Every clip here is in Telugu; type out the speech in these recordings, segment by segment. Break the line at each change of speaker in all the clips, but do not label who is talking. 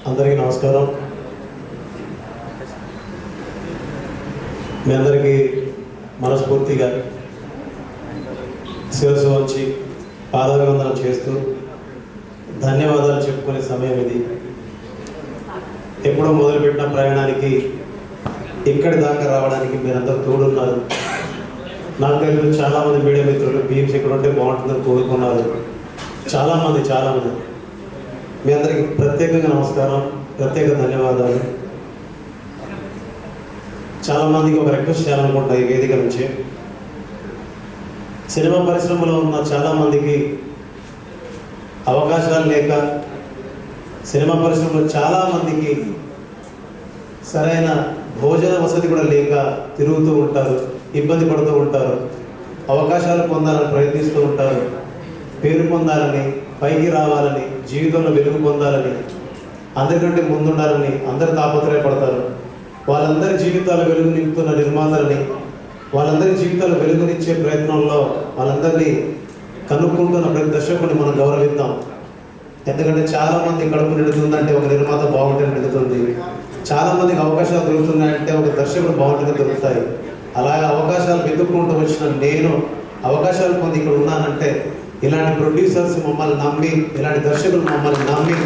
అందరికీ నమస్కారం. మీ అందరికీ మనస్ఫూర్తిగా శిరస్సు వంచి పాదాభివందనం చేస్తూ ధన్యవాదాలు చెప్పుకునే సమయం ఇది. ఎప్పుడో మొదలుపెట్టిన ప్రయాణానికి ఇక్కడి దాకా రావడానికి మీరందరూ తోడున్నారు. నాకు తెలియదు చాలామంది మీడియా మిత్రులు బీమ్స్ ఇక్కడ ఉంటే బాగుంటుందని కోరుకున్నారు. చాలామంది మీ అందరికీ ప్రత్యేకంగా నమస్కారం, ప్రత్యేక ధన్యవాదాలు. చాలామందికి ఒక రిక్వెస్ట్ చేయాలనుకుంటున్నా ఈ వేదిక నుంచి. సినిమా పరిశ్రమలో ఉన్న చాలామందికి అవకాశాలు లేక, సినిమా పరిశ్రమలో చాలామందికి సరైన భోజన వసతి కూడా లేక తిరుగుతూ ఉంటారు, ఇబ్బంది పడుతూ ఉంటారు, అవకాశాలు పొందాలని ప్రయత్నిస్తూ ఉంటారు. పేరు పొందాలని, పైకి రావాలని, జీవితంలో వెలుగు పొందాలని, అందరికంటే ముందుండాలని అందరు తాపత్రయపడతారు. వాళ్ళందరి జీవితాలు వెలుగు నింపుతున్న నిర్మాతలని, వాళ్ళందరి జీవితాలు వెలుగునిచ్చే ప్రయత్నంలో వాళ్ళందరినీ కనుక్కుంటున్న ప్రతి దర్శకుడిని మనం గౌరవిద్దాం. ఎందుకంటే చాలామంది కడుపు నిండుతుందంటే ఒక నిర్మాత బాగుంటే నిండుతుంది, చాలామందికి అవకాశాలు దొరుకుతున్నాయంటే ఒక దర్శకుడు బాగుంటే దొరుకుతాయి. అలాగే అవకాశాలు వెతుక్కుంటూ వచ్చిన నేను అవకాశాలు పొంది ఇక్కడ ఉన్నానంటే ఇలాంటి ప్రొడ్యూసర్స్ మమ్మల్ని నమ్మి, ఇలాంటి దర్శకులు మమ్మల్ని నమ్మి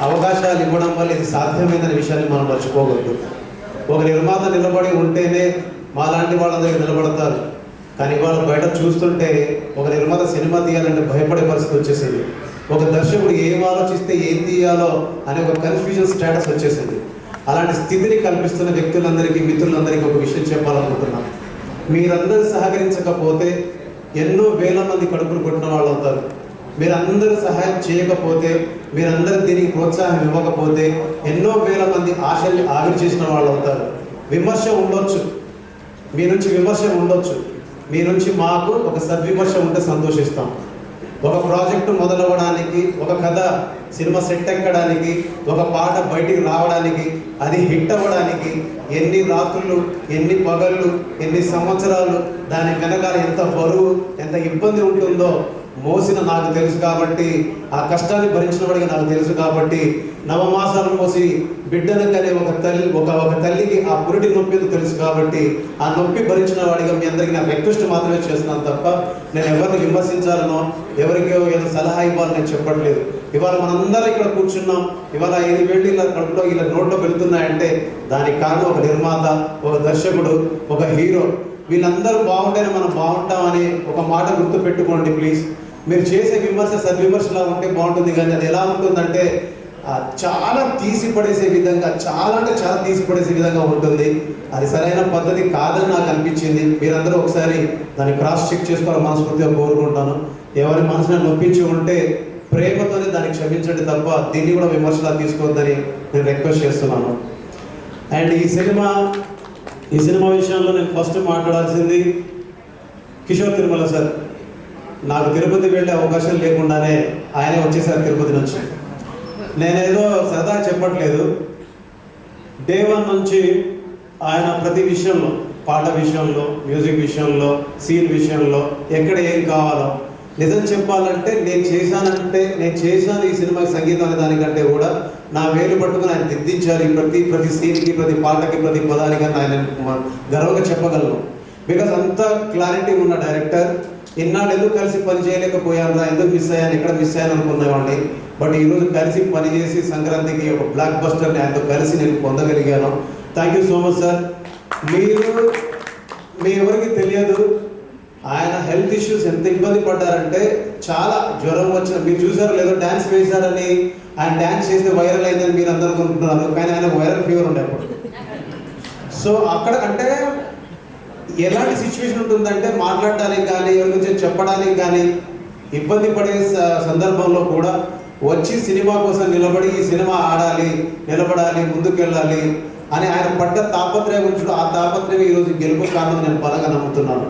అవకాశాలు ఇవ్వడం వల్ల ఇది సాధ్యమైందనే విషయాన్ని మనం మర్చిపోవద్దు. ఒక నిర్మాత నిలబడి ఉంటేనే మాలాంటి వాళ్ళందరికీ నిలబడతారు. కానీ వాళ్ళు బయట చూస్తుంటే ఒక నిర్మాత సినిమా తీయాలంటే భయపడే పరిస్థితి వచ్చేసింది. ఒక దర్శకుడు ఏం ఆలోచిస్తే ఏం తీయాలో అనే ఒక కన్ఫ్యూజన్ స్టేటస్ వచ్చేసింది. అలాంటి స్థితిని కల్పిస్తున్న వ్యక్తులందరికీ, మిత్రులందరికీ ఒక విషయం చెప్పాలనుకుంటున్నాను. మీరందరూ సహకరించకపోతే ఎన్నో వేల మంది కడుపులు కొట్టిన వాళ్ళు అవుతారు. మీరందరూ సహాయం చేయకపోతే, మీరందరూ దీనికి ప్రోత్సాహం ఇవ్వకపోతే ఎన్నో వేల మంది ఆశల్ని ఆవిరి చేసిన వాళ్ళు అవుతారు. విమర్శ ఉండొచ్చు, మీ నుంచి విమర్శ ఉండొచ్చు, మీ నుంచి మాకు ఒక సద్విమర్శ ఉంటే సంతోషిస్తాం. ఒక ప్రాజెక్టు మొదలవ్వడానికి, ఒక కథ సినిమా సెట్ ఎక్కడానికి, ఒక పాట బయటికి రావడానికి, అది హిట్ అవ్వడానికి ఎన్ని రాత్రులు, ఎన్ని పగళ్ళు, ఎన్ని సంవత్సరాలు, దాని వెనకాల ఎంత బరువు, ఎంత ఇబ్బంది ఉంటుందో మోసిన నాకు తెలుసు. కాబట్టి ఆ కష్టాన్ని భరించిన వాడిగా నాకు తెలుసు. కాబట్టి నవమాసాలు మోసి బిడ్డను కనే ఒక తల్లికి ఆ పురిటి నొప్పి తెలుసు. కాబట్టి ఆ నొప్పి భరించిన వాడిగా మీ అందరికీ నా రిక్వెస్ట్ మాత్రమే చేస్తున్నాను తప్ప నేను ఎవరిని విమర్శించాలనో, ఎవరికి ఏదో సలహా ఇవ్వాలని నేను చెప్పట్లేదు. ఇవాళ మనందరం ఇక్కడ కూర్చున్నాం, ఇవాళ 5 వేళ్ళు ఇలా కడుపులో ఇలా నోట్లో వెళ్తున్నాయంటే దానికి కారణం ఒక నిర్మాత, ఒక దర్శకుడు, ఒక హీరో. వీళ్ళందరూ బాగుంటేనే మనం బాగుంటామని ఒక మాట గుర్తు పెట్టుకోండి ప్లీజ్. మీరు చేసే విమర్శ సద్విమర్శలా ఉంటే బాగుంటుంది, కానీ అది ఎలా ఉంటుందంటే చాలా తీసిపడేసే విధంగా, చాలా అంటే చాలా తీసిపడేసే విధంగా ఉంటుంది. అది సరైన పద్ధతి కాదని నాకు అనిపించింది. మీరందరూ ఒకసారి దాన్ని క్రాస్ చెక్ చేసుకోవాలని మనస్ఫూర్తిగా కోరుకుంటాను. ఎవరి మనసుని నొప్పించి ఉంటే ప్రేమతోనే దాన్ని క్షమించండి తప్ప దీన్ని కూడా విమర్శలా తీసుకోవద్దని నేను రిక్వెస్ట్ చేస్తున్నాను. అండ్ ఈ సినిమా విషయంలో నేను ఫస్ట్ మాట్లాడాల్సింది కిషోర్ తిరుమల సార్. నాకు తిరుపతి వెళ్ళే అవకాశం లేకుండానే ఆయనే వచ్చేసారు తిరుపతి నుంచి. నేనేదో సరదా చెప్పట్లేదు. డే 1 నుంచి ఆయన ప్రతి విషయంలో, పాట విషయంలో, మ్యూజిక్ విషయంలో, సీన్ విషయంలో, ఎక్కడ ఏం కావాలో, నిజం చెప్పాలంటే నేను చేశాను ఈ సినిమాకి సంగీతం అనే దానికంటే కూడా నా వేలు పట్టుకుని ఆయన దిద్దించారు. ప్రతి సీన్కి, ప్రతి పాటకి, ప్రతి పదానికి ఆయన గర్వంగా చెప్పగలను. బికాజ్ అంత క్లారిటీ ఉన్న డైరెక్టర్. ఇన్నాళ్ళు ఎందుకు కలిసి పని చేయలేకపోయాను, ఎందుకు మిస్ అయ్యాను, ఎక్కడ మిస్ అయ్యాను అనుకునేవాడిని. బట్ ఈరోజు కలిసి పనిచేసి సంక్రాంతికి ఒక బ్లాక్ బస్టర్ని ఆయనతో కలిసి నేను పొందగలిగాను. Thank you so much sir. మీ ఎవరికి తెలియదు ఆయన హెల్త్ ఇష్యూస్ ఎంత ఇబ్బంది పడ్డారంటే, చాలా జ్వరం వచ్చిన, మీరు చూసారో లేదో డ్యాన్స్ వేశారని, ఆయన డ్యాన్స్ చేస్తే వైరల్ అయిందని మీరు అందరూ అనుకుంటున్నారు. కానీ ఆయన వైరల్ ఫీవర్ ఉండే అప్పుడు. సో అక్కడ అంటే ఎలాంటి సిచ్యువేషన్ ఉంటుందంటే మాట్లాడడానికి కానీ, ఎవరి గురించి చెప్పడానికి కానీ ఇబ్బంది పడే సందర్భంలో కూడా వచ్చి సినిమా కోసం నిలబడి ఈ సినిమా ఆడాలి, నిలబడాలి, ముందుకెళ్ళాలి అని ఆయన పడ్డ తాపత్రయం గురించి, ఆ తాపత్రయం ఈరోజు గెలుపు కారణం నేను బలంగా నమ్ముతున్నాను.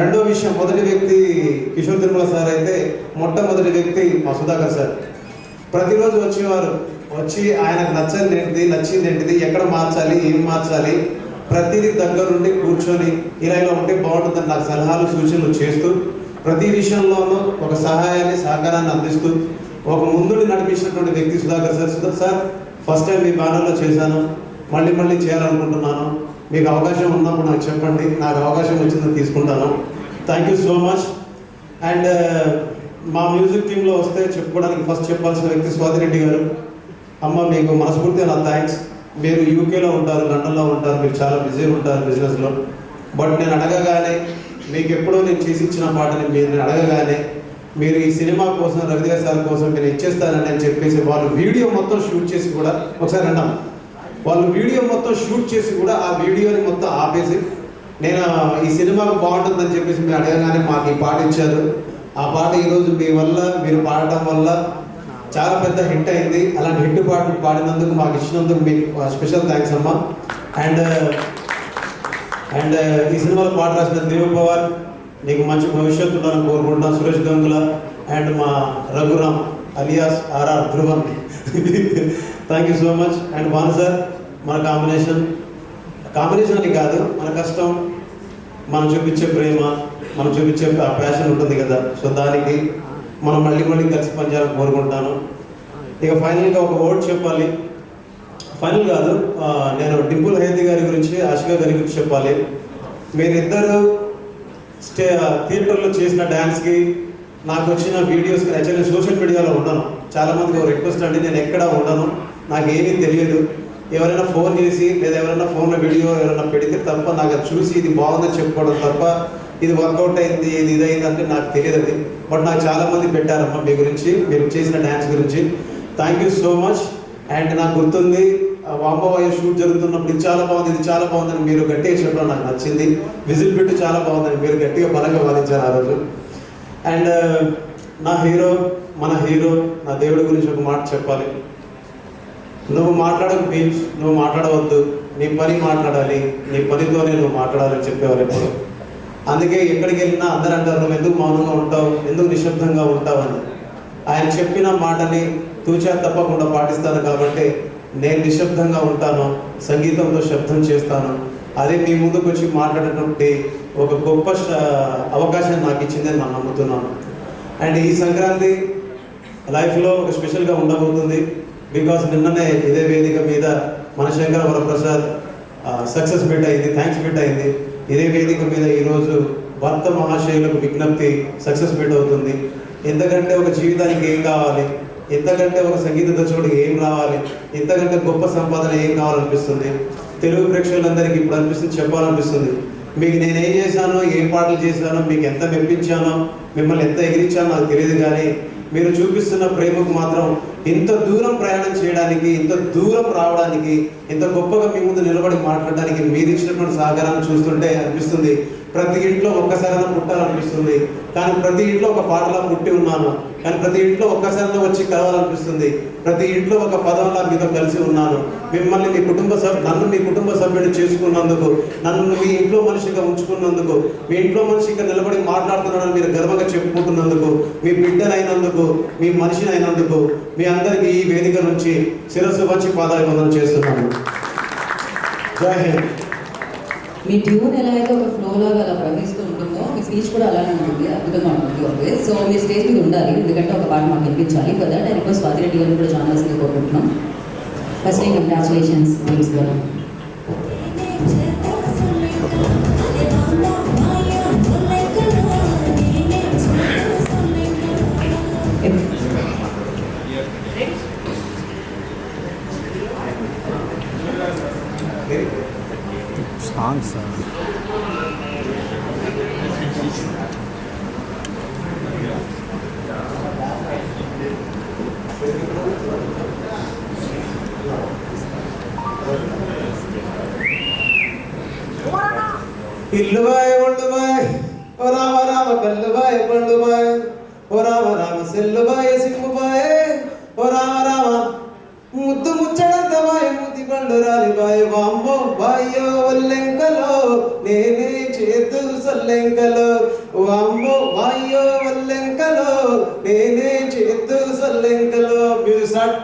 రెండో విషయం, మొదటి వ్యక్తి కిషోర్ తిరుమల సార్ అయితే, మొట్టమొదటి వ్యక్తి మా సుధాకర్ సార్. ప్రతిరోజు వచ్చేవారు, వచ్చి ఆయనకు నచ్చింది ఏంటిది, ఎక్కడ మార్చాలి, ఏం మార్చాలి, ప్రతిదీ దగ్గరుండి కూర్చొని ఇలా ఉంటే బాగుంటుందని నాకు సలహాలు, సూచనలు చేస్తూ ప్రతి విషయంలోనూ ఒక సహాయాన్ని, సహకారాన్ని అందిస్తూ ఒక ముందుని నడిపించినటువంటి వ్యక్తి సుధాకర్ సార్. ఫస్ట్ టైం మీ బ్యానర్లో చేశాను, మళ్ళీ చేయాలనుకుంటున్నాను. మీకు అవకాశం ఉన్నప్పుడు నాకు చెప్పండి, నాకు అవకాశం వచ్చిందని తీసుకుంటాను. Thank you so much. And మా మ్యూజిక్ టీంలో వస్తే చెప్పుకోవడానికి ఫస్ట్ చెప్పాల్సిన వ్యక్తి స్వాతిరెడ్డి గారు. అమ్మ, మీకు మనస్ఫూర్తిగా నా థ్యాంక్స్. మీరు యూకేలో ఉంటారు, లండన్లో ఉంటారు, మీరు చాలా బిజీ ఉంటారు బిజినెస్లో. బట్ నేను అడగగానే, మీకు ఎప్పుడో నేను చేసి ఇచ్చిన పాటని నేను అడగగానే మీరు ఈ సినిమా కోసం, రవిదేవ్ సార్ కోసం మీరు ఇచ్చేస్తానని అని చెప్పేసి వాళ్ళు వీడియో మొత్తం షూట్ చేసి కూడా, ఒకసారి అన్నాం, వాళ్ళు వీడియో మొత్తం షూట్ చేసి కూడా ఆ వీడియోని మొత్తం ఆపేసి నేను ఈ సినిమాకు బాగుంటుందని చెప్పేసి మీరు అడగగానే మాకు ఈ పాట ఇచ్చారు. ఆ పాట ఈరోజు మీ వల్ల, మీరు పాడటం వల్ల చాలా పెద్ద హిట్ అయింది. అలాంటి హిట్ పాట పాడినందుకు, మాకు ఇచ్చినందుకు మీకు స్పెషల్ థ్యాంక్స్ అమ్మ. అండ్ ఈ సినిమాలో పాట రాసిన దేవ్ పవార్, నీకు మంచి భవిష్యత్తు ఉండాలని కోరుకుంటున్నాను. సురేష్ గంగుల అండ్ మా Raghuram alias RR Dhruvan, thank you so much. And Bhanu sir, మన కాంబినేషన్ అని కాదు, మన కష్టం, మనం చూపించే ప్రేమ, మనం చూపించే ప్యాషన్ ఉంటుంది కదా, సో దానికి మనం మళ్ళీ కలిసి పనిచేయాలని కోరుకుంటాను. ఇక ఫైనల్గా ఒక వర్డ్ చెప్పాలి. ఫైనల్ కాదు, నేను డింపుల్ హైదీ గారి గురించి, ఆశికా గారి గురించి చెప్పాలి. మీరిద్దరు థియేటర్లో చేసిన డ్యాన్స్కి, నాకు వచ్చిన వీడియోస్కి, యాక్చువల్లీ సోషల్ మీడియాలో ఉండను. చాలామందికి ఒక రిక్వెస్ట్ అండి, నేను ఎక్కడా ఉండను, నాకు ఏమీ తెలియదు. ఎవరైనా ఫోన్ చేసి లేదా ఎవరైనా ఫోన్లో వీడియో ఎవరైనా పెడితే తప్ప నాకు అది చూసి ఇది బాగుందని చెప్పుకోవడం తప్ప, ఇది వర్కౌట్ అయింది, ఇది అయింది అంటే నాకు తెలియదు అది. బట్ నాకు చాలామంది పెట్టారమ్మా మీ గురించి, మీరు చేసిన డ్యాన్స్ గురించి. Thank you so much. And నాకు గుర్తుంది, వాంబవాయు షూట్ జరుగుతున్నప్పుడు ఇది చాలా బాగుందని మీరు గట్టిగా చెప్పడం నాకు నచ్చింది. విజిల్ పెట్టి చాలా బాగుందని మీరు గట్టిగా బలంగా వాదించారు ఆ రోజు. అండ్ నా హీరో, మన హీరో, నా దేవుడి గురించి ఒక మాట చెప్పాలి. నువ్వు మాట్లాడకు మీన్స్ నువ్వు మాట్లాడవద్దు, నీ పని మాట్లాడాలి, నీ పనితోనే నువ్వు మాట్లాడాలని చెప్పేవారు ఎప్పుడు. అందుకే ఎక్కడికి వెళ్ళినా అందరూ అంటారు, నువ్వు ఎందుకు మౌనంగా ఉంటావు, ఎందుకు నిశ్శబ్దంగా ఉంటావు అని. ఆయన చెప్పిన మాటని తూచా తప్పకుండా పాటిస్తాను కాబట్టి నేను నిశ్శబ్దంగా ఉంటాను, సంగీతంతో శబ్దం చేస్తాను. అదే మీ ముందుకు వచ్చి మాట్లాడేటువంటి ఒక గొప్ప అవకాశాన్ని నాకు ఇచ్చిందని నేను నమ్ముతున్నాను. అండ్ ఈ సంక్రాంతి లైఫ్లో ఒక స్పెషల్గా ఉండబోతుంది. బికాస్ నిన్ననే ఇదే వేదిక మీద మన శంకర వరప్రసాద్ సక్సెస్ మీట్ అయింది, థ్యాంక్స్ మీట్ అయింది. ఇదే వేదిక మీద ఈరోజు భర్త మహాశయులకు విజ్ఞప్తి సక్సెస్ మీట్ అవుతుంది. ఎంతకంటే ఒక జీవితానికి ఏం కావాలి, ఎంతకంటే ఒక సంగీత దర్శకుడికి ఏం రావాలి, ఎంతకంటే గొప్ప సంపాదన ఏం కావాలనిపిస్తుంది. తెలుగు ప్రేక్షకులందరికీ ఇప్పుడు అనిపిస్తుంది, చెప్పాలనిపిస్తుంది. మీకు నేనేం చేశానో, ఏం పాటలు చేశానో, మీకు ఎంత మెప్పించానో, మిమ్మల్ని ఎంత ఎగిరించానో నాకు తెలియదు. కానీ మీరు చూపిస్తున్న ప్రేమకు మాత్రం ఇంత దూరం ప్రయాణం చేయడానికి, ఇంత దూరం రావడానికి, ఇంత గొప్పగా మీ ముందు నిలబడి మాట్లాడడానికి మీరు ఇచ్చినటువంటి సహకారాన్ని చూస్తుంటే అనిపిస్తుంది ప్రతి ఇంట్లో ఒక్కసారైనా పుట్టాలనిపిస్తుంది. కానీ ప్రతి ఇంట్లో ఒక పాటలా పుట్టి ఉన్నాను, కానీ ప్రతి ఇంట్లో ఒక్కసారైనా వచ్చి కలవాలనిపిస్తుంది. ప్రతి ఇంట్లో ఒక పదంలా మీతో కలిసి ఉన్నాను. మిమ్మల్ని నన్ను మీ కుటుంబ సభ్యుడిని చేసుకున్నందుకు, నన్ను మీ ఇంట్లో మనిషిగా ఉంచుకున్నందుకు, మీ ఇంట్లో మనిషిగా నిలబడి మాట్లాడుతున్నానని మీరు గర్వంగా చెప్పుకుంటున్నందుకు, మీ బిడ్డనైనందుకు, మీ మనిషిని అయినందుకు మీ అందరికీ ఈ వేదిక నుంచి శిరస్సు వంచి పాదాభివందనం చేస్తున్నాను. జై హింద్.
మీ ట్యూన్ ఎలా అయితే ఒక ఫ్లో లాగా అలా ప్రవహిస్తూ ఉంటుందో, మీ స్పీచ్ కూడా అలానే ఉంటుంది, అద్భుతంగా ఉంటుంది ఆల్వేస్. సో మీ స్టేజ్ మీద ఉండాలి, ఎందుకంటే ఒక పాట మాకు వినిపించాలి. For that I request Swathi Reddy గారిని కూడా జాయిన్ అవ్వాల్సింది కోరుకుంటున్నాం. ఫస్ట్ కంగ్రాచులేషన్స్ టీమ్స్ గారు.
సాంగ్స్
ఇల్లుబాయ్ ఒళ్ళుబాయ్ ఓ రామ రామ కల్లుబాయ్ పండుబాయ్ ఓ రామ రామ సెల్లుబాయ్ సింగుబాయ్ ఓ రామ రామ ముద్దు ముచ్చడంత బాయ్ ముద్ది పండు రాలిబాయ్ వాంబో బాయ్యో వల్లెంకలో నేనే చేతు సల్లెంకలో వాంబో బాయ్యో వల్లెంకలో నేనే చేతు సల్లెంకలో. Music start.